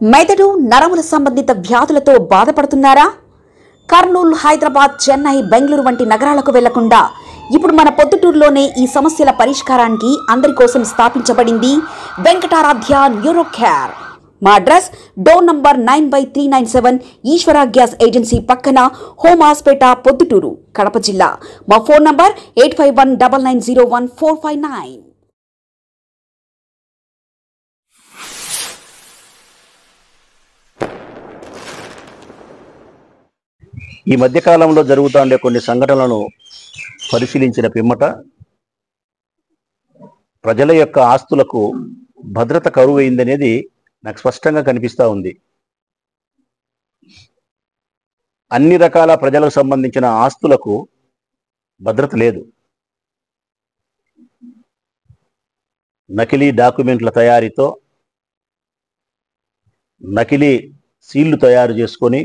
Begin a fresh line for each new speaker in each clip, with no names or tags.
మెదడు నరముల సంబంధిత వ్యాధులతో బాధపడుతున్నారా? కర్నూలు, హైదరాబాద్, చెన్నై, బెంగళూరు వంటి నగరాలకు వెళ్లకుండా ఇప్పుడు మన పొద్దుటూరులోనే ఈ సమస్యల పరిష్కారానికి అందరి కోసం స్థాపించబడింది వెంకటారాధ్య న్యూరో కేర్. మా అడ్రస్ డోర్ నంబర్ 9/397 ఈశ్వర గ్యాస్ ఏజెన్సీ పక్కన, హోమాస్పేట, పొద్దుటూరు, కడప జిల్లా. మా ఫోన్ నంబర్ 8519901459.
ఈ మధ్యకాలంలో జరుగుతుండే కొన్ని సంఘటనలను పరిశీలించిన పిమ్మట ప్రజల యొక్క ఆస్తులకు భద్రత కరువైందనేది నాకు స్పష్టంగా కనిపిస్తూ ఉంది. అన్ని రకాల ప్రజలకు సంబంధించిన ఆస్తులకు భద్రత లేదు. నకిలీ డాక్యుమెంట్ల తయారీతో నకిలీ సీళ్లు తయారు చేసుకొని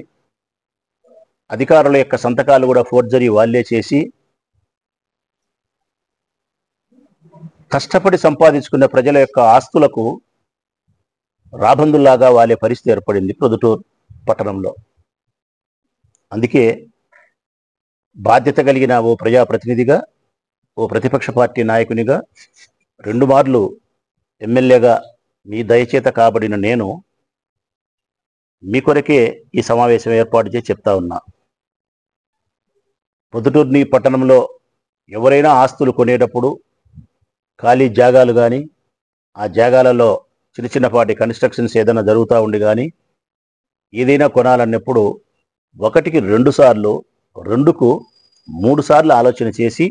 అధికారుల యొక్క సంతకాలు కూడా ఫోర్జరీ వాళ్ళే చేసి కష్టపడి సంపాదించుకున్న ప్రజల యొక్క ఆస్తులకు రాబందుల్లాగా వాలే పరిస్థితి ఏర్పడింది పొద్దుటూరు పట్టణంలో. అందుకే బాధ్యత కలిగిన ఓ ప్రజాప్రతినిధిగా, ఓ ప్రతిపక్ష పార్టీ నాయకునిగా, 2 మార్లు ఎమ్మెల్యేగా మీ దయచేత కాబడిన నేను మీ కొరకే ఈ సమావేశం ఏర్పాటు చేసి చెప్తా ఉన్నా. పొద్దుటూరు పట్టణంలో ఎవరైనా ఆస్తులు కొనేటప్పుడు ఖాళీ జాగాలు కానీ, ఆ జాగాలలో చిన్న చిన్నపాటి కన్స్ట్రక్షన్స్ ఏదైనా జరుగుతూ ఉండి కానీ, ఏదైనా కొనాలన్నప్పుడు 1కి 2 సార్లు, 2కు 3 సార్లు ఆలోచన చేసి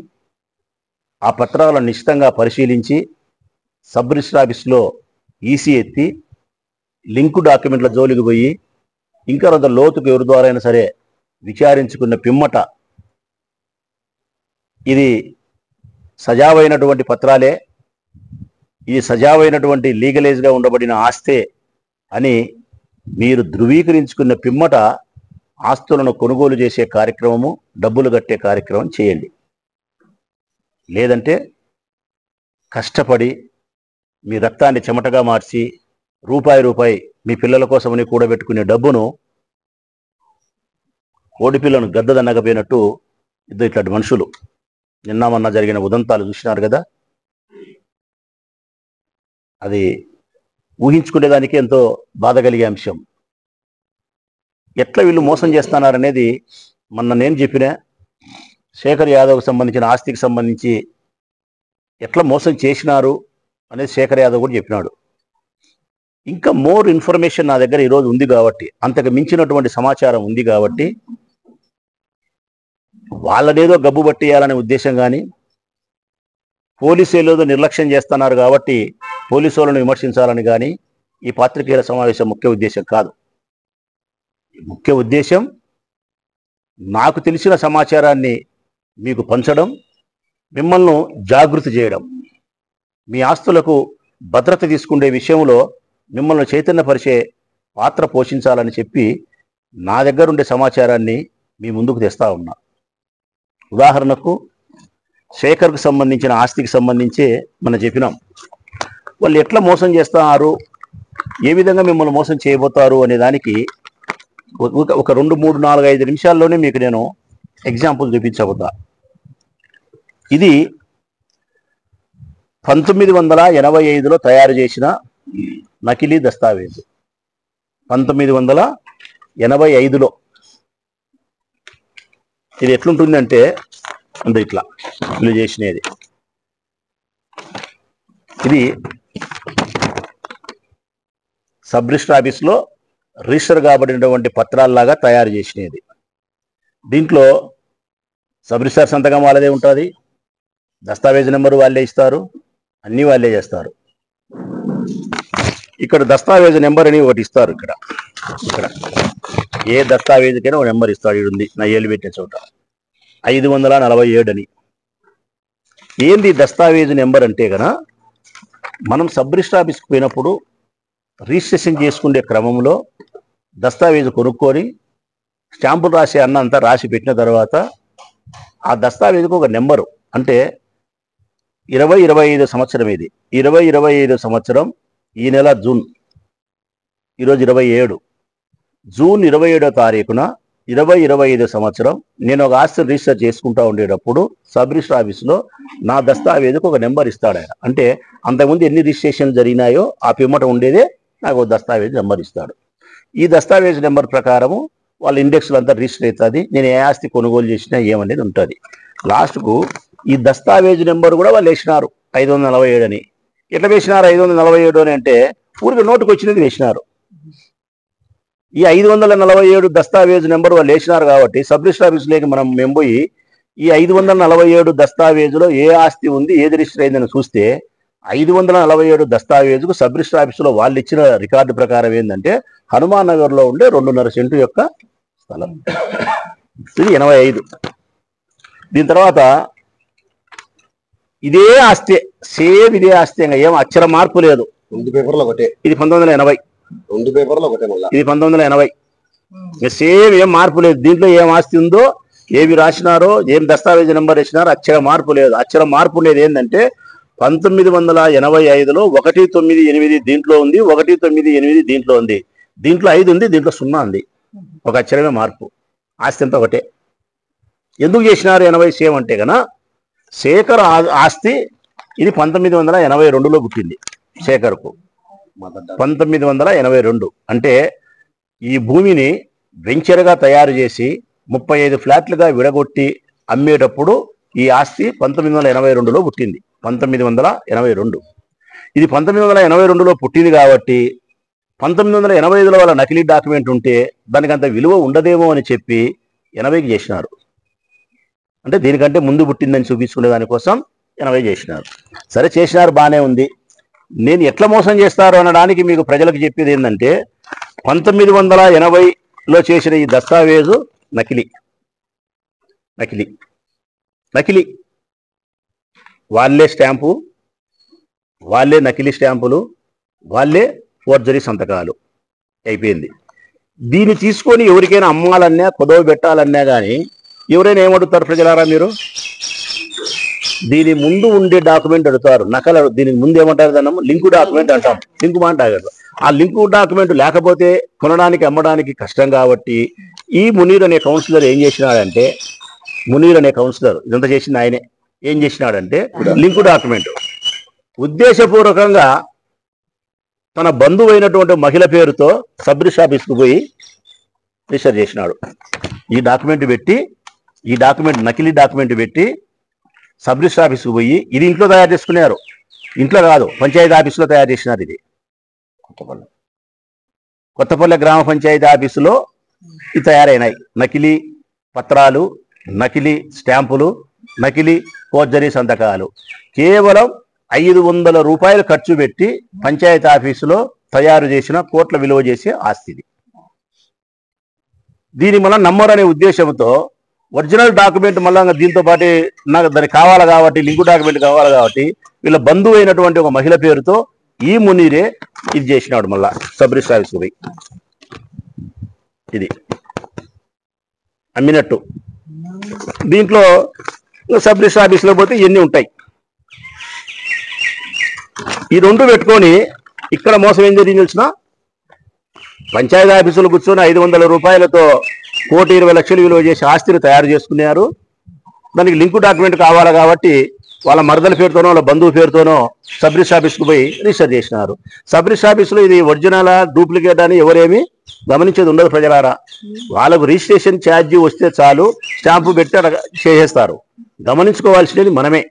ఆ పత్రాలను నిశ్చితంగా పరిశీలించి సబ్ రిజిస్టర్ ఆఫీస్లో ఈసీ ఎత్తి లింకు డాక్యుమెంట్ల జోలికి పోయి ఇంకా కొంత లోతుకు ఎవరి ద్వారా అయినా సరే విచారించుకున్న పిమ్మట ఇది సజావైనటువంటి పత్రాలే, ఇది సజావైనటువంటి లీగలైజ్గా ఉండబడిన ఆస్తే అని మీరు ధృవీకరించుకున్న పిమ్మట ఆస్తులను కొనుగోలు చేసే కార్యక్రమము, డబ్బులు కట్టే కార్యక్రమం చేయండి. లేదంటే కష్టపడి మీ రక్తాన్ని చెమటగా మార్చి రూపాయి మీ పిల్లల కోసమని కూడబెట్టుకునే డబ్బును కోడిపిల్లను గద్దదన్నకపోయినట్టు ఇట్లాంటి మనుషులు నిన్న మొన్న జరిగిన ఉదంతాలు చూసినారు కదా. అది ఊహించుకునేదానికి ఎంతో బాధ కలిగే అంశం. ఎట్లా వీళ్ళు మోసం చేస్తున్నారనేది మొన్న నేను చెప్పిన శేఖర్ యాదవ్కి సంబంధించిన ఆస్తికి సంబంధించి ఎట్లా మోసం చేసినారు అనేది శేఖర్ యాదవ్ కూడా చెప్పినాడు. ఇంకా మోర్ ఇన్ఫర్మేషన్ నా దగ్గర ఈరోజు ఉంది కాబట్టి, అంతకు మించినటువంటి సమాచారం ఉంది కాబట్టి వాళ్ళనేదో గబ్బు పట్టేయాలనే ఉద్దేశం కానీ, పోలీసులు ఏదో నిర్లక్ష్యం చేస్తున్నారు కాబట్టి పోలీసు వాళ్ళను విమర్శించాలని కానీ ఈ పాత్రికేయుల సమావేశం ముఖ్య ఉద్దేశం కాదు. ముఖ్య ఉద్దేశం నాకు తెలిసిన సమాచారాన్ని మీకు పంచడం, మిమ్మల్ని జాగృతి చేయడం, మీ ఆస్తులకు భద్రత తీసుకునే విషయంలో మిమ్మల్ని చైతన్యపరిచే పాత్ర పోషించాలని చెప్పి నా దగ్గర ఉండే సమాచారాన్ని మీ ముందుకు తెస్తా ఉన్నా. ఉదాహరణకు శేఖర్కు సంబంధించిన ఆస్తికి సంబంధించే మనం చెప్పినాం. వాళ్ళు ఎట్లా మోసం చేస్తున్నారు, ఏ విధంగా మిమ్మల్ని మోసం చేయబోతారు అనే దానికి ఒక 2, 3, 4, 5 నిమిషాల్లోనే మీకు నేను ఎగ్జాంపుల్ చూపించబోతా. ఇది 1985లో తయారు చేసిన నకిలీ దస్తావేజు. 1985లో ఇది ఎట్లుంటుందంటే ఇట్లా వీళ్ళు చేసినది. ఇది సబ్ రిజిస్టర్ ఆఫీస్లో రిజిస్టర్ కాబడినటువంటి పత్రాల్లాగా తయారు చేసినది. దీంట్లో సబ్ రిజిస్టర్ సంతకం వాళ్ళదే ఉంటుంది, దస్తావేజ్ నెంబరు వాళ్ళే ఇస్తారు, అన్నీ వాళ్ళే చేస్తారు. ఇక్కడ దస్తావేజ్ నెంబర్ అని ఒకటి ఇస్తారు. ఇక్కడ ఏ దస్తావేజుకైనా ఒక నెంబర్ ఇస్తాడు. ఇది ఉంది నా ఏళ్ళు పెట్టే చోట 547 అని. ఏంది దస్తావేజు నెంబర్ అంటే కనుక, మనం సబ్ రిజిస్టర్ ఆఫీస్కి పోయినప్పుడు రిజిస్ట్రేషన్ చేసుకునే క్రమంలో దస్తావేజు కొనుక్కొని స్టాంపులు రాసే అన్నంతా రాసి పెట్టిన తర్వాత ఆ దస్తావేజుకు ఒక నెంబరు, అంటే 2025 సంవత్సరం, ఇది 2025 సంవత్సరం ఈ నెల జూన్ ఈరోజు 27 జూన్ 27వ తారీఖున 2025 సంవత్సరం నేను ఒక ఆస్తిని రిజిస్టర్ చేసుకుంటా ఉండేటప్పుడు సబ్ రిజిస్టర్ ఆఫీసులో నా దస్తావేజుకు ఒక నెంబర్ ఇస్తాడు ఆయన. అంటే అంతకుముందు ఎన్ని రిజిస్ట్రేషన్లు జరిగినాయో ఆ పిమ్మట ఉండేదే నాకు ఒక దస్తావేజ్ నెంబర్ ఇస్తాడు. ఈ దస్తావేజ్ నెంబర్ ప్రకారము వాళ్ళ ఇండెక్స్లు అంతా రిజిస్టర్ అవుతుంది. నేను ఏ ఆస్తి కొనుగోలు చేసినా ఏమనేది ఉంటుంది. లాస్ట్కు ఈ దస్తావేజ్ నెంబర్ కూడా వాళ్ళు వేసినారు 547 అని. ఎట్లా వేసినారు 547 అని అంటే ఊరికి నోటుకు వచ్చినది వేసినారు. ఈ 547 దస్తావేజ్ నెంబర్ వాళ్ళు వేసినారు కాబట్టి సబ్ రిజిస్టర్ ఆఫీసులోకి మేము పోయి ఈ 547 దస్తావేజులో ఏ ఆస్తి ఉంది, ఏది రిజిస్టర్ అయిందని చూస్తే 547 దస్తావేజుకు సబ్ రిజిస్టర్ ఆఫీసులో వాళ్ళు ఇచ్చిన రికార్డు ప్రకారం ఏంటంటే హనుమాన్ నగర్లో ఉండే 2.5 సెంటు యొక్క స్థలం. ఇది 85. దీని తర్వాత ఇదే ఆస్తి, సేమ్ ఇదే ఆస్తి, ఇంకా ఏం అక్షర మార్పు లేదు.
పేపర్లో ఒకటే.
ఇది 1980.
పేపర్లో ఒకటే.
ఇది 1980. సేమ్ ఏం మార్పు లేదు. దీంట్లో ఏం ఆస్తి ఉందో, ఏవి రాసినారో, ఏం దస్తావేజ్ నెంబర్ వేసినారో అక్షర మార్పు లేదు. అక్షర మార్పు ఉండేది ఏంటంటే 1985లో 198 దీంట్లో ఉంది, 198 దీంట్లో ఉంది, దీంట్లో 5 ఉంది, దీంట్లో 0 ఉంది. ఒక అక్షరమే మార్పు. ఆస్తి అంతా ఒకటే. ఎందుకు చేసినారు 80 సేమ్ అంటే కన్నా శేఖర్ ఆస్తి ఇది 1982లో పుట్టింది. శేఖర్కు 1982 అంటే ఈ భూమిని వెంచర్గా తయారు చేసి 35 ఫ్లాట్లుగా విడగొట్టి అమ్మేటప్పుడు ఈ ఆస్తి 1982లో పుట్టింది. 1982 ఇది 1982లో పుట్టింది కాబట్టి 1985లో వాళ్ళ నకిలీ డాక్యుమెంట్ ఉంటే దానికి అంత విలువ ఉండదేమో అని చెప్పి 80కి చేసినారు. అంటే దీనికంటే ముందు పుట్టిందని చూపించుకునే దానికోసం 80 చేసినారు. సరే చేసినారు, బాగానే ఉంది. నేను ఎట్లా మోసం చేస్తారు అనడానికి మీకు ప్రజలకు చెప్పేది ఏంటంటే 1980లో చేసిన ఈ దస్తావేజు నకిలీ. నకిలీ నకిలీ వాళ్ళే స్టాంపు, వాళ్ళే నకిలీ స్టాంపులు, వాళ్ళే ఫోర్జరీ సంతకాలు. అయిపోయింది. దీన్ని తీసుకొని ఎవరికైనా అమ్మాలన్నా కుదవ పెట్టాలన్నా కానీ ఎవరైనా ఏమడుగుతారు ప్రజలారా? మీరు దీని ముందు ఉండే డాక్యుమెంట్ అడుగుతారు. నకలు దీనికి ముందు ఏమంటారు? దాన్ని లింకు డాక్యుమెంట్ అంటాం. లింకు అంటారు. ఆ లింకు డాక్యుమెంట్ లేకపోతే కొనడానికి అమ్మడానికి కష్టం కాబట్టి ఈ మునీర్ అనే కౌన్సిలర్ ఏం చేసినాడంటే, మునీర్ అనే కౌన్సిలర్ ఇదంతా చేసింది ఆయనే. ఏం చేసినాడంటే లింకు డాక్యుమెంట్ ఉద్దేశపూర్వకంగా తన బంధువు అయినటువంటి మహిళ పేరుతో సబ్ రిజిస్టర్ ఆఫీస్కు పోయి రిజిస్టర్ చేసినాడు. ఈ డాక్యుమెంట్ నకిలీ డాక్యుమెంట్ పెట్టి సబ్ రిజిస్టర్ ఆఫీస్కు పోయి, ఇది ఇంట్లో తయారు చేసుకున్నారు, ఇంట్లో కాదు పంచాయతీ ఆఫీసులో తయారు చేసినారు. ఇది కొత్తపల్లె గ్రామ పంచాయతీ ఆఫీసులో ఇది తయారైనాయి. నకిలీ పత్రాలు, నకిలీ స్టాంపులు, నకిలీ ఫోర్జరీ సంతకాలు. కేవలం 500 రూపాయలు ఖర్చు పెట్టి పంచాయతీ ఆఫీసులో తయారు చేసిన కోట్ల విలువ చేసే ఆస్తిది. దీని మనం నమ్మరనే ఉద్దేశంతో ఒరిజినల్ డాక్యుమెంట్ మళ్ళా దీంతో పాటు నాకు దానికి కావాలి కాబట్టి, లింకు డాక్యుమెంట్ కావాలి కాబట్టి వీళ్ళ బంధువు అయినటువంటి ఒక మహిళ పేరుతో ఈ మునీరే ఇది చేసినాడు. మళ్ళా సబ్ రిజిస్టర్ ఆఫీస్కి పోయి ఇది అమ్మినట్టు. దీంట్లో సబ్ రిజిస్టర్ ఆఫీస్లో పోతే ఇవన్నీ ఉంటాయి. ఈ రెండు పెట్టుకొని ఇక్కడ మోసం ఏం జరిగింది తెలిసిన? పంచాయతీ ఆఫీసులు కూర్చొని 500 రూపాయలతో 1,20,00,000 విలువ చేసి ఆస్తిని తయారు చేసుకున్నారు. దానికి లింకు డాక్యుమెంట్ కావాలి కాబట్టి వాళ్ళ మరదల పేరుతోనో వాళ్ళ బంధువు పేరుతోనో సబ్ రిజిస్టర్ ఆఫీస్కి పోయి రిజిస్టర్ చేసినారు. సబ్ రిజిస్టర్ ఆఫీసులో ఇది ఒరిజినల్ డూప్లికేట్ అని ఎవరేమీ గమనించేది ఉండదు ప్రజలారా. వాళ్ళకు రిజిస్ట్రేషన్ ఛార్జీ వస్తే చాలు, స్టాంపు పెట్టి చేసేస్తారు. గమనించుకోవాల్సినది మనమే.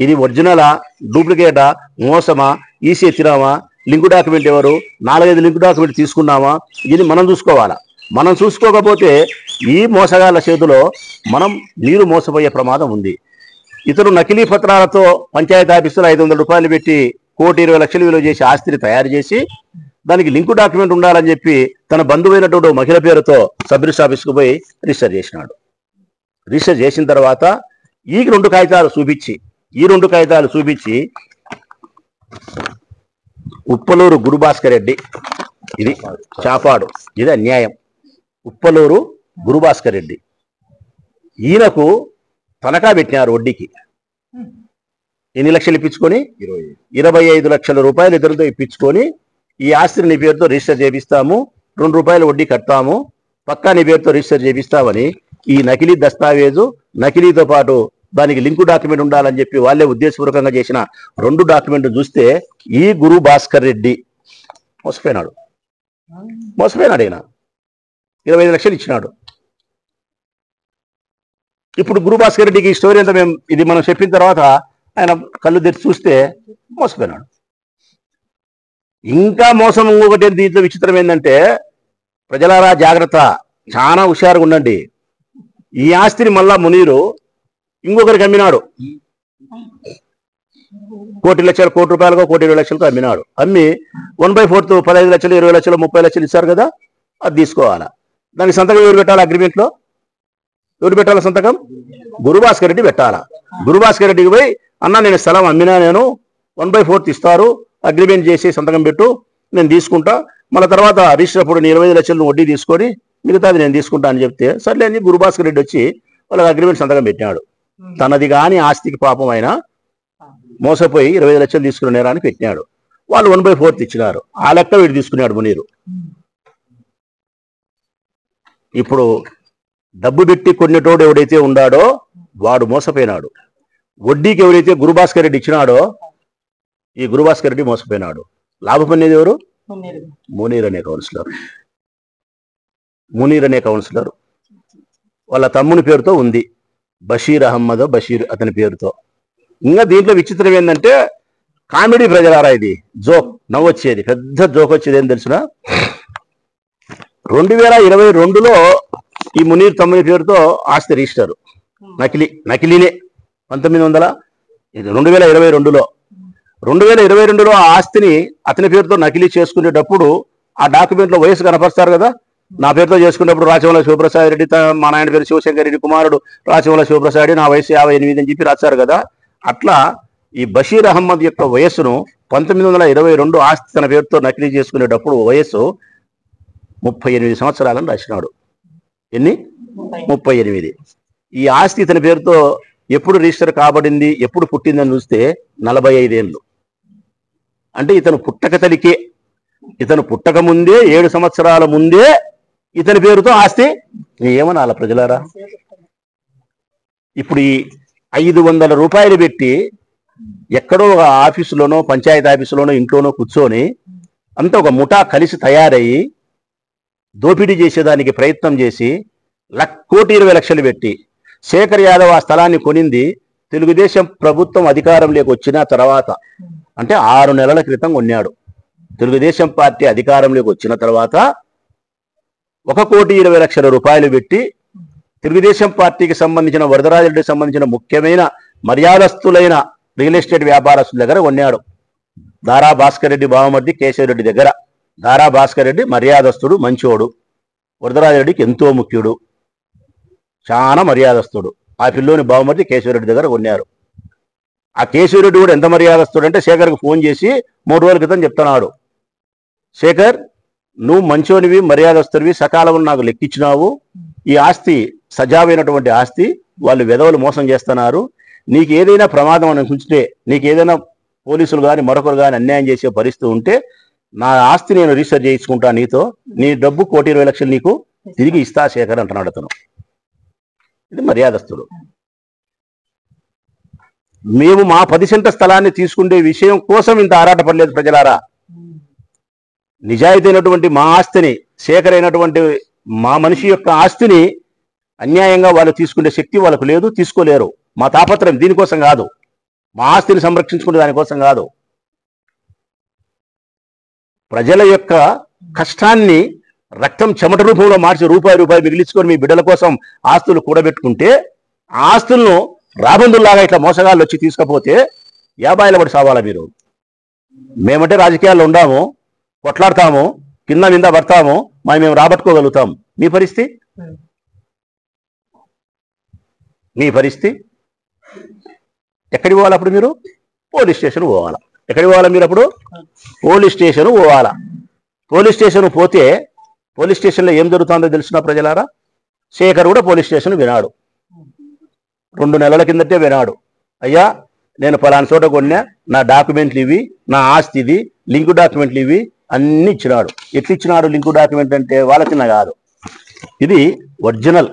ఇది ఒరిజినలా, డూప్లికేటా, మోసమా, ఈసీ ఎత్తినామా, లింకు డాక్యుమెంట్ ఎవరు, 4-5 లింకు డాక్యుమెంట్ తీసుకున్నామా, ఇది మనం చూసుకోవాలా. మనం చూసుకోకపోతే ఈ మోసగాళ్ళ చేతిలో నీరు మోసపోయే ప్రమాదం ఉంది. ఇతరు నకిలీ పత్రాలతో పంచాయతీ ఆఫీసులో 500 రూపాయలు పెట్టి 1,20,00,000 విలువ చేసి ఆస్తిని తయారు చేసి దానికి లింకు డాక్యుమెంట్ ఉండాలని చెప్పి తన బంధువైనటువంటి మహిళ పేరుతో సబ్ రిజిస్టర్ ఆఫీస్కు పోయి రిజిస్టర్ చేసినాడు. రిజిస్టర్ చేసిన తర్వాత ఈ 2 కాగితాలు చూపించి ఉప్పలూరు గురుభాస్కర్ రెడ్డి, ఇది చాపాడు, ఇది అన్యాయం. ఉప్పలూరు గురుభాస్కర్ రెడ్డి ఈయనకు తనఖా పెట్టినారు వడ్డీకి. ఎన్ని లక్షలు ఇప్పించుకొని? 25 లక్షల రూపాయలు ఇద్దరితో ఇప్పించుకొని ఈ ఆస్తిని నీ పేరుతో రిజిస్టర్ చేపిస్తాము, 2 రూపాయలు వడ్డీ కడతాము, పక్కా నీ పేరుతో రిజిస్టర్ చేపిస్తామని ఈ నకిలీ దస్తావేజు, నకిలీతో పాటు దానికి లింకు డాక్యుమెంట్ ఉండాలని చెప్పి వాళ్ళే ఉద్దేశపూర్వకంగా చేసిన 2 డాక్యుమెంట్లు చూస్తే ఈ గురు భాస్కర్ రెడ్డి మోసపోయినాడు. ఆయన 25 లక్షలు ఇచ్చినాడు. ఇప్పుడు గురు భాస్కర్ రెడ్డికి ఈ స్టోరీ అంతా మనం చెప్పిన తర్వాత ఆయన కళ్ళు తెరిచి చూస్తే మోసపోయినాడు. ఇంకా మోసం ఇంకొకటి దీంట్లో విచిత్రం ఏంటంటే, ప్రజలారా జాగ్రత్త, చాలా హుషారుగా ఉండండి. ఈ ఆస్తిని మళ్ళా మునీరు ఇంకొకరికి అమ్మినాడు. 1 కోటి రూపాయలుగా 1,20,00,000కు అమ్మినాడు. అమ్మి 1/4 15 లక్షలు 20 లక్షలు 30 లక్షలు ఇస్తారు కదా, అది తీసుకోవాలా. దానికి సంతకం ఎవరు పెట్టాలి? అగ్రిమెంట్లో ఎవరు పెట్టాలా సంతకం? గురు భాస్కర్ రెడ్డి పెట్టాలా. గురు భాస్కర్ రెడ్డికి పోయి, అన్న నేను స్థలం అమ్మినా, నేను 1/4 ఇస్తారు, అగ్రిమెంట్ చేసి సంతకం పెట్టు, నేను తీసుకుంటా, మళ్ళీ తర్వాత రిజిస్టర్ అప్పుడు 25 లక్షలను వడ్డీ తీసుకొని మిగతాది నేను తీసుకుంటా అని చెప్తే, సర్లే అని గురు భాస్కర్ రెడ్డి వచ్చి వాళ్ళకి అగ్రిమెంట్ సంతకం పెట్టినాడు. తనది కాని ఆస్తికి పాపం ఆయన మోసపోయి 25 లక్షలు తీసుకున్న నేరానికి పెట్టినాడు. వాళ్ళు 1/4 ఇచ్చినారు. ఆ లెక్క వీడు తీసుకున్నాడు మునీరు. ఇప్పుడు డబ్బు పెట్టి కొన్నిటోడు ఎవడైతే ఉన్నాడో వాడు మోసపోయినాడు. వడ్డీకి ఎవరైతే గురు భాస్కర్ రెడ్డి ఇచ్చినాడో ఈ గురు భాస్కర్ రెడ్డి మోసపోయినాడు. లాభపడినది ఎవరు? మునీర్ అనే కౌన్సిలర్. వాళ్ళ తమ్ముని పేరుతో ఉంది, బషీర్ అహ్మద్ బషీర్ అతని పేరుతో. ఇంకా దీంట్లో విచిత్రం ఏంటంటే, కామెడీ ప్రజలారా, ఇది జోక్, నవ్వొచ్చేది, పెద్ద జోక్ వచ్చేది ఏం తెలుసునా? 2022లో ఈ మునీర్ తమ్ముని పేరుతో ఆస్తి రిజిస్టర్ నకిలీనే. 2022లో 2022లో ఆ ఆస్తిని అతని పేరుతో నకిలీ చేసుకునేటప్పుడు ఆ డాక్యుమెంట్లో వయసు కనపరుస్తారు కదా. నా పేరుతో చేసుకున్నప్పుడు రాచమల్ల శివప్రసాద్ రెడ్డి, మా నాయన పేరు శివశంకర్ రెడ్డి కుమారుడు రాచమల్ల శివప్రసాద్ రెడ్డి, నా వయసు 58 అని చెప్పి రాశారు కదా. అట్లా ఈ బషీర్ అహ్మద్ యొక్క వయస్సును 1922 ఆస్తి తన పేరుతో నకిలీ చేసుకునేటప్పుడు వయస్సు 38 సంవత్సరాలను రాసినాడు. ఎన్ని? 38. ఈ ఆస్తి ఇతని పేరుతో ఎప్పుడు రిజిస్టర్ కాబడింది, ఎప్పుడు పుట్టిందని చూస్తే 45 ఏళ్ళు. అంటే ఇతను పుట్టక ముందే 7 సంవత్సరాల ముందే ఇతని పేరుతో ఆస్తి. ఏమనాల ప్రజలారా? ఇప్పుడు ఈ 500 రూపాయలు పెట్టి ఎక్కడో ఒక ఆఫీసులోనో పంచాయతీ ఆఫీసులోనో ఇంట్లోనో కూర్చొని అంత ఒక ముఠా కలిసి తయారయ్యి దోపిడీ చేసేదానికి ప్రయత్నం చేసి 1,20,00,000 పెట్టి శేఖర్ యాదవ్ ఆ స్థలాన్ని కొనింది తెలుగుదేశం ప్రభుత్వం అధికారంలోకి వచ్చిన తర్వాత, అంటే 6 నెలల క్రితం కొన్నాడు. తెలుగుదేశం పార్టీ అధికారంలోకి వచ్చిన తర్వాత 1,20,00,000 రూపాయలు పెట్టి తెలుగుదేశం పార్టీకి సంబంధించిన వరదరాజరెడ్డికి సంబంధించిన ముఖ్యమైన మర్యాదస్తులైన రియల్ ఎస్టేట్ వ్యాపారస్తుల దగ్గర కొన్నాడు. దారా భాస్కర్ రెడ్డి బావమర్ది కేశవరెడ్డి దగ్గర. దారా భాస్కర్ రెడ్డి మర్యాదస్తుడు, మంచోడు. వరదరాజరెడ్డికి ఎంతో ముఖ్యుడు, చాలా మర్యాదస్తుడు. ఆ పిల్లోని బావమర్ది కేశవరెడ్డి దగ్గర కొన్నారు. ఆ కేశవరెడ్డి కూడా ఎంత మర్యాదస్తుడు అంటే శేఖర్కి ఫోన్ చేసి 3 రోజుల క్రితం చెప్తున్నాడు, శేఖర్ నువ్వు మంచోనివి, మర్యాదస్తుడివి, సకాలంలో నాకు లెక్కించినావు, ఈ ఆస్తి సజావైనటువంటి ఆస్తి, వాళ్ళు వెధవలు మోసం చేస్తున్నారు, నీకు ఏదైనా ప్రమాదం అనుకుంటే, నీకు ఏదైనా పోలీసులు కానీ మరొకరు కానీ అన్యాయం చేసే పరిస్థితి ఉంటే నా ఆస్తి నేను రిజిస్టర్ చేయించుకుంటా, నీతో నీ డబ్బు 1,20,00,000 నీకు తిరిగి ఇస్తా శేఖర్ అంటున్నాడు అతను. ఇది మర్యాదస్తుడు. మేము మా 10 సెంట్ల స్థలాన్ని తీసుకునే విషయం కోసం ఇంత ఆరాటపడలేదు ప్రజలారా. నిజాయితీ అయినటువంటి మా ఆస్తిని, శేఖర్ అయినటువంటి మా మనిషి యొక్క ఆస్తిని అన్యాయంగా వాళ్ళు తీసుకునే శక్తి వాళ్ళకు లేదు, తీసుకోలేరు. మా తాపత్రయం దీనికోసం కాదు, మా ఆస్తిని సంరక్షించుకునే దానికోసం కాదు. ప్రజల యొక్క కష్టాన్ని రక్తం చెమట రూపంలో మార్చి రూపాయి మిగిలించుకొని మీ బిడ్డల కోసం ఆస్తులు కూడబెట్టుకుంటే, ఆ ఆస్తులను రాబందుల్లాగా ఇట్లా మోసగాళ్ళు వచ్చి తీసుకపోతే యాబాయిల పడి సావాలా మీరు? మేమంటే రాజకీయాల్లో ఉండాము, కొట్లాడతాము, కింద మీద పడతాము, మేము రాబట్టుకోగలుగుతాం. మీ పరిస్థితి ఎక్కడికి పోవాలి? అప్పుడు మీరు పోలీస్ స్టేషన్ పోవాలా. ఎక్కడికి పోవాలా మీరు? అప్పుడు పోలీస్ స్టేషన్ పోవాలా. పోలీస్ స్టేషన్ పోతే పోలీస్ స్టేషన్లో ఏం జరుగుతుందో తెలిసిన ప్రజలారా? శేఖర్ కూడా పోలీస్ స్టేషన్ వినాడు. 2 నెలల కిందటే వినాడు, అయ్యా నేను ఫలానా చోట కొన్నా, నా డాక్యుమెంట్లు ఇవి, నా ఆస్తి ఇది, లింక్ డాక్యుమెంట్లు ఇవి, అన్ని ఇచ్చినాడు. ఎట్లు ఇచ్చినాడు లింకు డాక్యుమెంట్ అంటే వాళ్ళ చిన్న కాదు, ఇది ఒరిజినల్.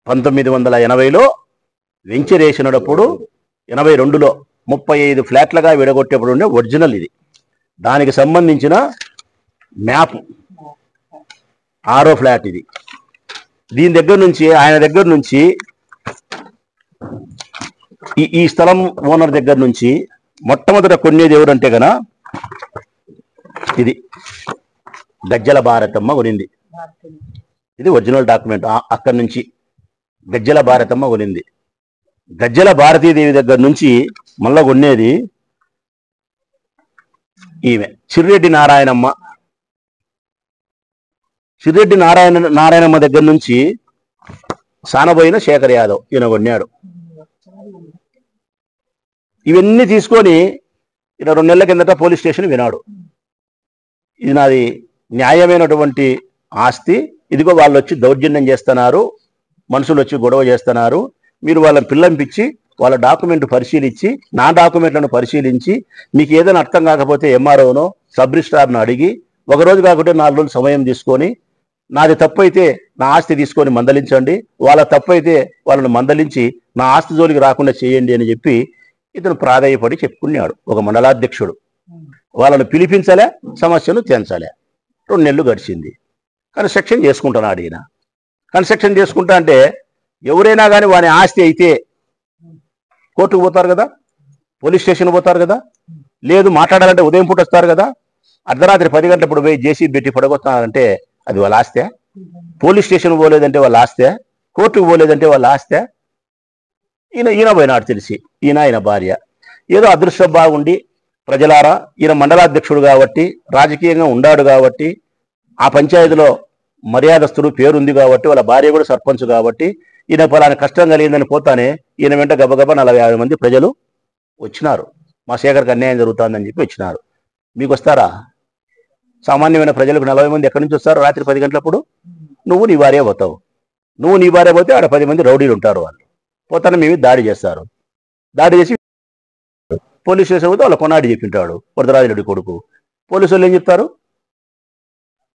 1980లో వెంచర్ వేసినప్పుడు 82లో 35 ఫ్లాట్లుగా విడగొట్టేప్పుడు ఉండే ఒరిజినల్ ఇది. దానికి సంబంధించిన మ్యాప్ 6వ ఫ్లాట్ ఇది. దీని దగ్గర నుంచి ఆయన దగ్గర నుంచి ఈ స్థలం ఓనర్ దగ్గర నుంచి మొట్టమొదట కొనేది ఎవరంటే గన ఇది గజ్జల భారతమ్మ కొనింది. ఇది ఒరిజినల్ డాక్యుమెంట్. అక్కడి నుంచి గజ్జల భారతమ్మ కొనింది. గజ్జల భారతీదేవి దగ్గర నుంచి మళ్ళా కొనేది ఈమె చిర్రెడ్డి నారాయణమ్మ. చిర్రెడ్డి నారాయణమ్మ దగ్గర నుంచి సానబోయిన శేఖర్ యాదవ్ ఈయన కొన్నాడు. ఇవన్నీ తీసుకొని ఈయన 2 నెలల కిందట పోలీస్ స్టేషన్ వినాడు. ఇది నాది న్యాయమైనటువంటి ఆస్తి, ఇదిగో వాళ్ళు వచ్చి దౌర్జన్యం చేస్తున్నారు, మనుషులు వచ్చి గొడవ చేస్తున్నారు, మీరు వాళ్ళని పిల్లంపించి వాళ్ళ డాక్యుమెంట్ పరిశీలించి నా డాక్యుమెంట్లను పరిశీలించి మీకు ఏదైనా అర్థం కాకపోతే ఎంఆర్ఓనో సబ్ రిజిస్ట్రార్ను అడిగి 1 రోజు కాకుంటే 4 రోజులు సమయం తీసుకొని నాది తప్పు అయితే నా ఆస్తి తీసుకొని మందలించండి, వాళ్ళ తప్పు అయితే వాళ్ళని మందలించి నా ఆస్తి జోలికి రాకుండా చేయండి అని చెప్పి ఇతను ప్రాధాయపడి చెప్పుకున్నాడు. ఒక మండలాధ్యక్షుడు వాళ్ళని పిలిపించలే, సమస్యను తేల్చలే. 2 నెలలు గడిచింది. కన్స్ట్రక్షన్ చేసుకుంటున్నాడు ఈయన. కన్స్ట్రక్షన్ చేసుకుంటా అంటే ఎవరైనా కానీ వాని ఆస్తి అయితే కోర్టుకు పోతారు కదా, పోలీస్ స్టేషన్ పోతారు కదా, లేదు మాట్లాడాలంటే ఉదయం పూట వస్తారు కదా, అర్ధరాత్రి 10 గంటలప్పుడు పోయి జేసీబీ పెట్టి పడగొస్తున్నారంటే అది వాళ్ళ ఆస్తే? పోలీస్ స్టేషన్ పోలేదంటే వాళ్ళ ఆస్తే? కోర్టుకు పోలేదంటే వాళ్ళ ఆస్తే? ఈయన పోయినాడు తెలిసి, ఆయన భార్య ఏదో అదృష్టం బాగుండి ప్రజలారా ఈయన మండలాధ్యక్షుడు కాబట్టి రాజకీయంగా ఉండాడు కాబట్టి ఆ పంచాయతీలో మర్యాదస్తుడు పేరుంది కాబట్టి వాళ్ళ భార్య కూడా సర్పంచ్ కాబట్టి ఈయన పలానా కష్టం కలిగిందని పోతానే ఈయన వెంట గబగబా 40-50 మంది ప్రజలు వచ్చినారు. మా శేఖర్కి అన్యాయం జరుగుతుందని చెప్పి వచ్చినారు. మీకు వస్తారా? సామాన్యమైన ప్రజలకు 40 మంది ఎక్కడి నుంచి వస్తారు? రాత్రి 10 గంటలప్పుడు నువ్వు నీ భార్య పోతావు. నువ్వు నీ భార్య పోతే ఆడ 10 మంది రౌడీలు ఉంటారు. వాళ్ళు పోతానే మేము దాడి చేస్తారు. దాడి చేసి పోలీస్ స్టేషన్ పోతే వాళ్ళ కొన్నాడి చెప్పింటాడు వరదరాజురెడ్డి కొడుకు. పోలీసు వాళ్ళు ఏం చెప్తారు?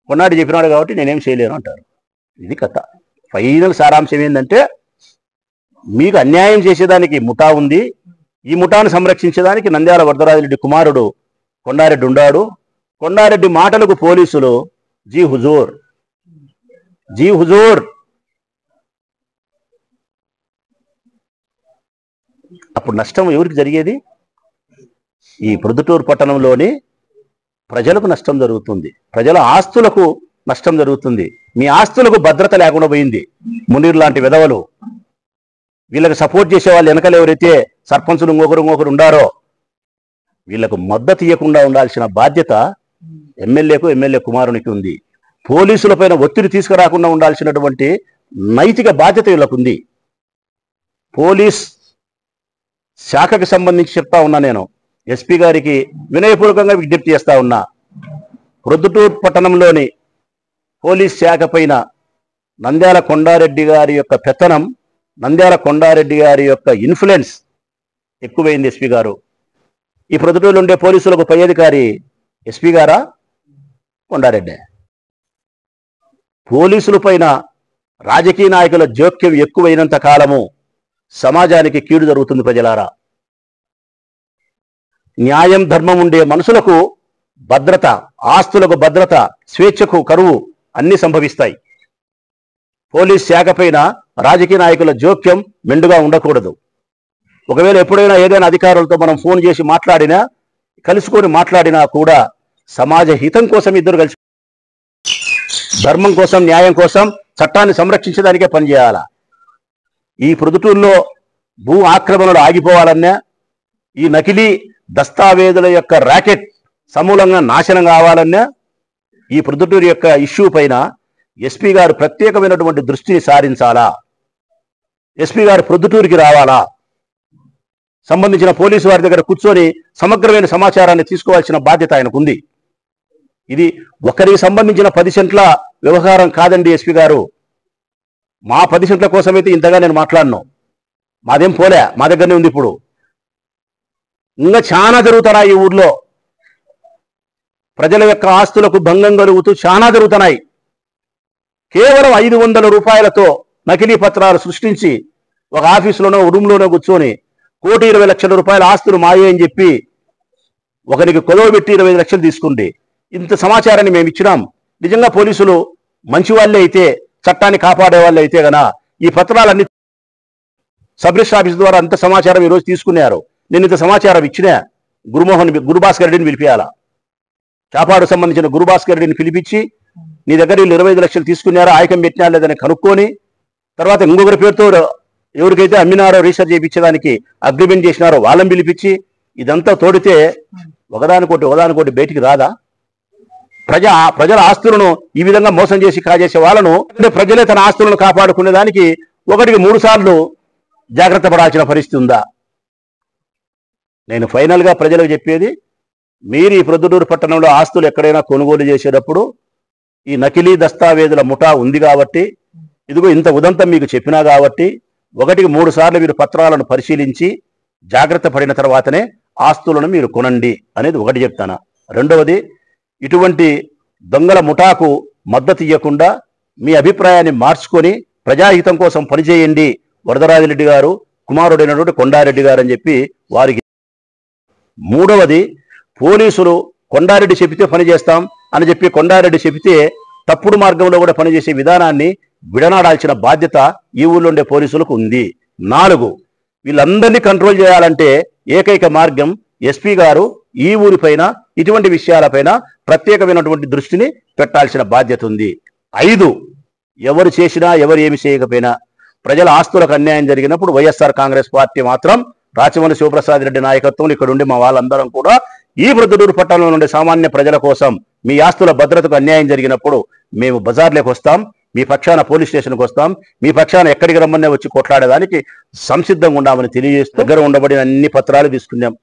కొన్నాడి చెప్పినాడు కాబట్టి నేనేం చేయలేను అంటారు. ఇది కథ. ఫైనల్ సారాంశం ఏంటంటే మీకు అన్యాయం చేసేదానికి ముఠా ఉంది. ఈ ముఠాను సంరక్షించేదానికి నంద్యాల వరదరాజురెడ్డి కుమారుడు కొండారెడ్డి ఉండాడు. కొండారెడ్డి మాటలకు పోలీసులు జీ హుజూర్, జీ హుజూర్. అప్పుడు నష్టం ఎవరికి జరిగేది? ఈ ప్రొద్దుటూరు పట్టణంలోని ప్రజలకు నష్టం జరుగుతుంది, ప్రజల ఆస్తులకు నష్టం జరుగుతుంది. మీ ఆస్తులకు భద్రత లేకుండా పోయింది. మునీర్ లాంటి విధవలు, వీళ్ళకి సపోర్ట్ చేసే వాళ్ళు వెనకలు ఎవరైతే సర్పంచులు ఇంకొకరు ఉండారో వీళ్ళకు మద్దతు ఇవ్వకుండా ఉండాల్సిన బాధ్యత ఎమ్మెల్యే కుమారునికి ఉంది. పోలీసుల పైన ఒత్తిడి తీసుకురాకుండా ఉండాల్సినటువంటి నైతిక బాధ్యత వీళ్ళకు ఉంది. పోలీస్ శాఖకి సంబంధించి చెప్తా ఉన్నా, నేను ఎస్పీ గారికి వినయపూర్వకంగా విజ్ఞప్తి చేస్తా ఉన్నా. ప్రొద్దుటూరు పట్టణంలోని పోలీస్ శాఖ పైన నంద్యాల కొండారెడ్డి గారి యొక్క పెత్తనం, నంద్యాల కొండారెడ్డి గారి యొక్క ఇన్ఫ్లుయెన్స్ ఎక్కువైంది. ఎస్పీ గారు, ఈ ప్రొద్దుటూరులో ఉండే పోలీసులకు పై అధికారి ఎస్పీ గారా కొండారెడ్డి? పోలీసుల పైన రాజకీయ నాయకుల జోక్యం ఎక్కువైనంత కాలము సమాజానికి కీడు జరుగుతుంది. ప్రజలారా, న్యాయం ధర్మం ఉండే మనుషులకు భద్రత, ఆస్తులకు భద్రత, స్వేచ్ఛకు కరువు అన్ని సంభవిస్తాయి. పోలీస్ శాఖ పైన రాజకీయ నాయకుల జోక్యం మెండుగా ఉండకూడదు. ఒకవేళ ఎప్పుడైనా ఏదైనా అధికారులతో మనం ఫోన్ చేసి మాట్లాడినా, కలుసుకొని మాట్లాడినా కూడా సమాజ హితం కోసం ఇద్దరు కలిసి ధర్మం కోసం, న్యాయం కోసం, చట్టాన్ని సంరక్షించడానికే పనిచేయాలా. ఈ ప్రొద్దుటూరులో భూ ఆక్రమణలు ఆగిపోవాలన్నా, ఈ నకిలీ దస్తావేజుల యొక్క ర్యాకెట్ సమూలంగా నాశనం కావాలన్నా, ఈ ప్రొద్దుటూరు యొక్క ఇష్యూ పైన ఎస్పీ గారు ప్రత్యేకమైనటువంటి దృష్టిని సారించాలా. ఎస్పీ గారు ప్రొద్దుటూరుకి రావాలా, సంబంధించిన పోలీసు వారి దగ్గర కూర్చొని సమగ్రమైన సమాచారాన్ని తీసుకోవాల్సిన బాధ్యత ఆయనకుంది. ఇది ఒకరికి సంబంధించిన 10 సెంట్ల వ్యవహారం కాదండి ఎస్పీ గారు. మా 10 సెంట్ల కోసమైతే ఇంతగా నేను మాట్లాడను. మాదేం పోలే, మా దగ్గరనే ఉంది. ఇప్పుడు ఇంకా చాలా జరుగుతారా ఈ ఊర్లో? ప్రజల యొక్క ఆస్తులకు భంగం కలుగుతూ చాలా జరుగుతున్నాయి. కేవలం 500 రూపాయలతో నకిలీ పత్రాలు సృష్టించి ఒక ఆఫీసులోనో రూమ్లోనో కూర్చొని 1,20,00,000 రూపాయల ఆస్తులు మాయే అని చెప్పి ఒకరికి కొదవబెట్టి 25 లక్షలు తీసుకుంది. ఇంత సమాచారాన్ని మేము ఇచ్చినాం. నిజంగా పోలీసులు మంచి వాళ్ళే అయితే, చట్టాన్ని కాపాడే వాళ్ళే అయితే గన ఈ పత్రాలన్నీ సబ్ రిజిస్టర్ ఆఫీస్ ద్వారా అంత సమాచారం ఈరోజు తీసుకున్నారు. నేను ఇంత సమాచారం ఇచ్చినా గురుభాస్కర్ రెడ్డిని పిలిపియాలా, చాపాడు సంబంధించిన గురుభాస్కర్ రెడ్డిని పిలిపించి నీ దగ్గర వీళ్ళు 25 లక్షలు తీసుకున్నారో ఆయకం పెట్టినా లేదని కనుక్కొని తర్వాత ఇంకొకరి పేరుతో ఎవరికైతే అమ్మినారో రీసెర్చ్ చేయించడానికి అగ్రిమెంట్ చేసినారో వాళ్ళని పిలిపించి ఇదంతా తోడితే ఒకదానికోటి బయటికి రాదా? ప్రజల ఆస్తులను ఈ విధంగా మోసం చేసి కాజేసే వాళ్ళను ప్రజలే తన ఆస్తులను కాపాడుకునే దానికి 1-3 సార్లు జాగ్రత్త పడాల్సిన పరిస్థితి ఉందా? నేను ఫైనల్గా ప్రజలకు చెప్పేది, మీరు ఈ ప్రొద్దుటూరు పట్టణంలో ఆస్తులు ఎక్కడైనా కొనుగోలు చేసేటప్పుడు ఈ నకిలీ దస్తావేజుల ముఠా ఉంది కాబట్టి, ఇదిగో ఇంత ఉదంతం మీకు చెప్పినా కాబట్టి 1-3 సార్లు మీరు పత్రాలను పరిశీలించి జాగ్రత్త పడిన తర్వాతనే ఆస్తులను మీరు కొనండి అనేది ఒకటి చెప్తాను. రెండవది, ఇటువంటి దొంగల ముఠాకు మద్దతు ఇవ్వకుండా మీ అభిప్రాయాన్ని మార్చుకొని ప్రజాహితం కోసం పనిచేయండి వరదరాజిరెడ్డి గారు, కుమారుడైనటువంటి కొండారెడ్డి గారు అని చెప్పి వారికి. మూడవది, పోలీసులు కొండారెడ్డి చెబితే పని చేస్తాం అని చెప్పి కొండారెడ్డి చెబితే తప్పుడు మార్గంలో కూడా పనిచేసే విధానాన్ని విడనాడాల్సిన బాధ్యత ఈ ఊళ్ళో ఉండే పోలీసులకు ఉంది. 4, వీళ్ళందరినీ కంట్రోల్ చేయాలంటే ఏకైక మార్గం ఎస్పీ గారు ఈ ఊరిపైన ఇటువంటి విషయాలపైన ప్రత్యేకమైనటువంటి దృష్టిని పెట్టాల్సిన బాధ్యత ఉంది. 5, ఎవరు చేసినా ఎవరు ఏమి చేయకపోయినా ప్రజల ఆస్తులకు అన్యాయం జరిగినప్పుడు వైఎస్ఆర్ కాంగ్రెస్ పార్టీ మాత్రం రాచమల్లి శివప్రసాద్ రెడ్డి నాయకత్వంలో ఇక్కడ ఉండి మా వాళ్ళందరం కూడా ఈ ప్రొద్దుటూరు పట్టణంలో ఉండే సామాన్య ప్రజల కోసం మీ ఆస్తుల భద్రతకు అన్యాయం జరిగినప్పుడు మేము బజార్లోకి వస్తాం, మీ పక్షాన పోలీస్ స్టేషన్కి వస్తాం, మీ పక్షాన ఎక్కడికి రమ్మనే వచ్చి కొట్లాడేదానికి సంసిద్ధంగా ఉన్నామని తెలియజేస్తూ దగ్గర ఉండబడిన అన్ని పత్రాలు తీసుకున్నాం.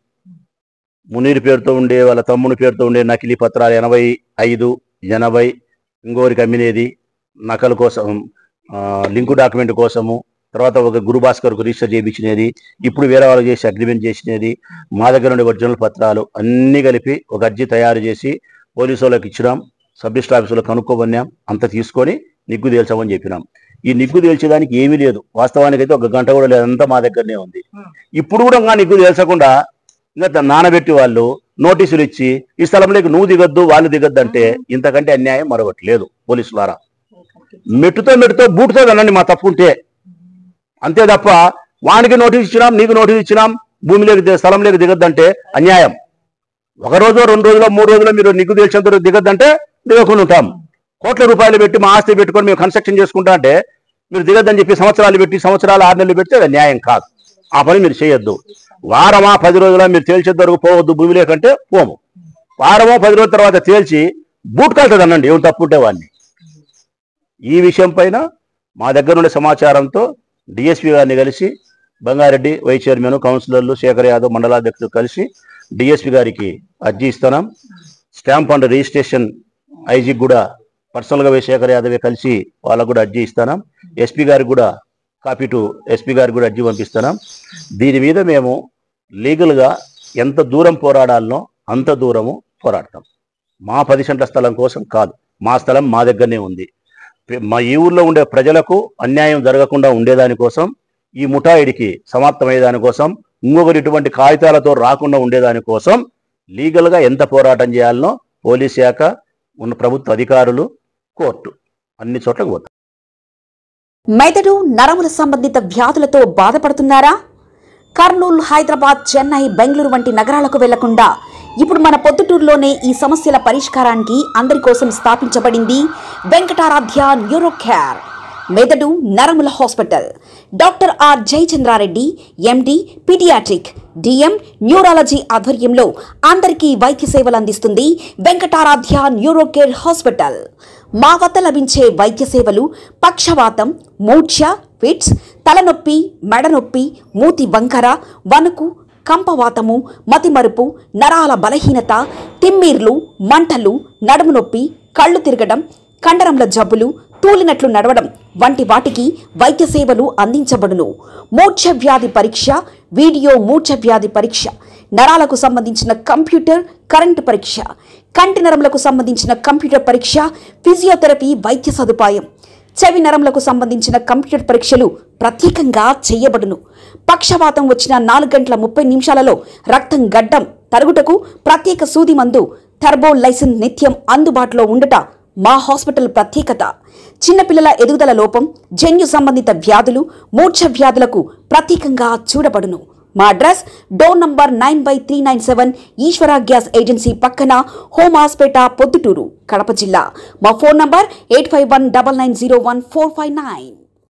మునీర్ పేరుతో ఉండే వాళ్ళ తమ్ముని పేరుతో ఉండే నకిలీ పత్రాలు 85, 80, ఇంకోరికి అమ్మినేది నకలు కోసం, లింకు డాక్యుమెంట్ కోసము, తర్వాత ఒక గురుభాస్కర్కు రిజిస్టర్ చేయించినది, ఇప్పుడు వేరే వాళ్ళకి చేసి అగ్రిమెంట్ చేసినది, మా దగ్గర ఉండే ఒరిజినల్ పత్రాలు అన్నీ కలిపి ఒక అర్జీ తయారు చేసి పోలీసు వాళ్ళకి ఇచ్చినాం. సబ్ రిజిస్టర్ ఆఫీసులో కనుక్కోబన్నాం, అంత తీసుకొని నిగ్గు తేల్చామని చెప్పినాం. ఈ నిగ్గు తేల్చేదానికి ఏమీ లేదు, వాస్తవానికి అయితే 1 గంట కూడా లేదంతా మా దగ్గరనే ఉంది. ఇప్పుడు కూడా నిగ్గు తేల్చకుండా ఇంకా నానబెట్టి వాళ్ళు నోటీసులు ఇచ్చి ఈ స్థలంలోకి నువ్వు దిగొద్దు వాళ్ళు దిగొద్దు అంటే ఇంతకంటే అన్యాయం మరొకటి లేదు. పోలీసులారా, మెట్టుతో బూటుతో అనండి మా తప్పుంటే, అంతే తప్ప వానికి నోటీస్ ఇచ్చినాం నీకు నోటీస్ ఇచ్చినాం భూమిలోకి స్థలంలోకి దిగొద్దంటే అన్యాయం. 1 రోజు 2 రోజులో 3 రోజుల్లో మీరు నిగ్గు తేల్చేంత దిగొద్దంటే దిగకుండా ఉంటాం. కోట్ల రూపాయలు పెట్టి మా ఆస్తి పెట్టుకొని మేము కన్స్ట్రక్షన్ చేసుకుంటా అంటే మీరు దిగొద్దని చెప్పి సంవత్సరాలు 6 నెలలు పెడితే అది న్యాయం కాదు. ఆ పని మీరు చేయొద్దు. వారమా 10 రోజుల మీరు తేల్చేంత వరకు పోవద్దు భూమిలోకంటే పోము. వారమో 10 రోజుల తర్వాత తేల్చి బూట్ కలుతుంది అనండి ఏం తప్పుంటే వాడిని. ఈ విషయం పైన మా దగ్గర ఉండే సమాచారంతో డిఎస్పీ గారిని కలిసి బంగారెడ్డి వైస్ చైర్మన్, కౌన్సిలర్లు, శేఖర్ యాదవ్ మండలాధ్యక్షులు కలిసి డిఎస్పీ గారికి అర్జీ ఇస్తున్నాం. స్టాంప్ అండ్ రిజిస్ట్రేషన్ ఐజీ కూడా పర్సనల్గా శేఖర్ యాదవే కలిసి వాళ్ళకు కూడా అర్జీ ఇస్తున్నాం. ఎస్పీ గారికి కూడా కాపీ టు ఎస్పీ గారికి కూడా అర్జీ పంపిస్తున్నాం. దీని మీద మేము లీగల్గా ఎంత దూరం పోరాడాలనో అంత దూరము పోరాడతాం. మా 10 సెంట్ల స్థలం కోసం కాదు, మా స్థలం మా దగ్గరనే ఉంది. మా ఈ ఊర్లో ఉండే ప్రజలకు అన్యాయం జరగకుండా ఉండేదానికోసం, ఈ ముఠాయిడికి సమాప్తమయ్యే దానికోసం, ఇంకొకరు ఇటువంటి కాగితాలతో రాకుండా ఉండేదానికోసం లీగల్గా ఎంత పోరాటం చేయాలనో పోలీస్ శాఖ, ఉన్న ప్రభుత్వ అధికారులు, కోర్టు అన్ని చోట్లకు పోతారు.
మెదడు నరముల సంబంధిత వ్యాధులతో బాధపడుతున్నారా? కర్నూలు, హైదరాబాద్, చెన్నై, బెంగళూరు వంటి నగరాలకు వెళ్లకుండా ఇప్పుడు మన పొద్దుటూరులోనే ఈ సమస్యల పరిష్కారానికి అందరి కోసం స్థాపించబడింది వెంకటారాధ్య న్యూరో కేర్ మెదడు నరముల hospital. Doctor R Jayachandra Reddy MD paediatric DM neurology ఆధ్వర్యంలో అందరికీ వైద్య సేవలు అందిస్తుంది వెంకటారాధ్య న్యూరో కేర్ హాస్పిటల్. మా వద్ద లభించే వైద్య సేవలు పక్షవాతం, మూర్ఛ, ఫిట్స్, తలనొప్పి, మెడనొప్పి, మూతి వంకర, వణుకు, కంపవాతము, మతిమరుపు, నరాల బలహీనత, తిమ్మిర్లు, మంటలు, నడుము నొప్పి, కళ్ళు తిరగడం, కండరంల జబ్బులు, తూలినట్లు నడవడం వంటి వాటికి వైద్య సేవలు అందించబడును. మూర్ఛ వ్యాధి పరీక్ష, వీడియో మూర్ఛ వ్యాధి పరీక్ష, నరాలకు సంబంధించిన కంప్యూటర్ కరెంటు పరీక్ష, కంటి నరములకు సంబంధించిన కంప్యూటర్ పరీక్ష, ఫిజియోథెరపీ వైద్య సదుపాయం, చెవి నరములకు సంబంధించిన కంప్యూటర్ పరీక్షలు ప్రత్యేకంగా చేయబడును. పక్షవాతం వచ్చిన 4 గంటల 30 నిమిషాలలో రక్తం గడ్డం తరుగుటకు ప్రత్యేక సూది మందు థర్బోలైసిన్ నిత్యం అందుబాటులో ఉండుట మా హాస్పిటల్ ప్రత్యేకత. చిన్నపిల్లల ఎదుగుదల లోపం, జన్యు సంబంధిత వ్యాధులు, మూర్ఛ వ్యాధులకు ప్రత్యేకంగా చూడబడును. మా అడ్రస్ డోర్ నంబర్ 9/397 ఈశ్వర గ్యాస్ ఏజెన్సీ పక్కన, హోమాస్పేట, పొద్దుటూరు, కడప జిల్లా. మా ఫోన్ నంబర్ 8519901459.